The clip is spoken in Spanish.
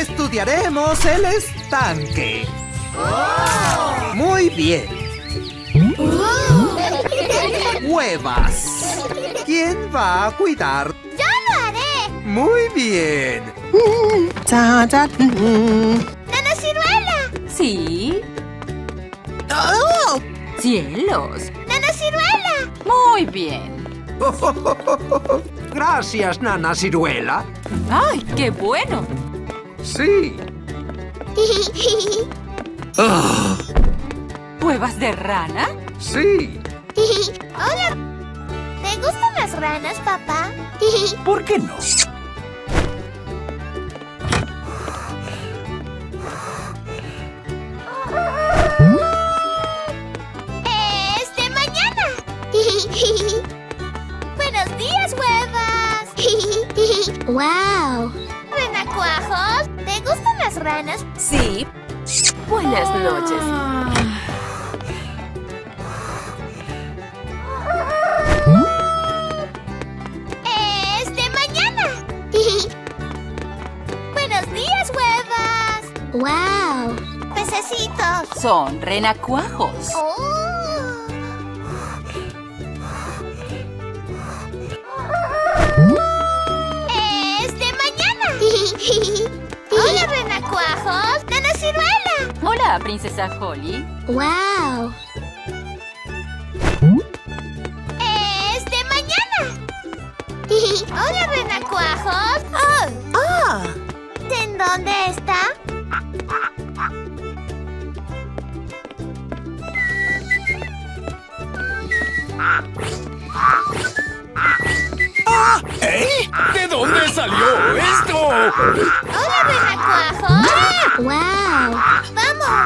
estudiaremos el estanque. Muy bien. Huevas. ¿Quién va a cuidar? ¡Yo lo haré! Muy bien. ¡Nana Ciruela! ¿Sí? ¡Oh! ¡Cielos! ¡Nana Ciruela! Muy bien. Gracias, Nana Ciruela. ¡Ay, qué bueno! Sí. ¿Huevas de rana? Sí. Hola. ¿Te gustan las ranas, papá? ¿Por qué no? ¡Es de mañana! ¡Buenos días, huevas! ¡Wow! ¿Renacuajos? ¿Te gustan las ranas? Sí. Buenas noches. ¡Es de mañana! ¡Buenos días, huevas! ¡Wow! ¡Pececitos! Son renacuajos. ¡Oh! ¡Es de mañana! ¡Hola, renacuajos! ¡Nana Ciruela! Hola, princesa Holly. ¡Wow! ¡Es de mañana! ¡Hola, renacuajos! ¡Oh! ¿En dónde está? ¿Eh? ¿De dónde salió esto? ¡Hola, renacuajos! ¡Wow! ¡Vamos!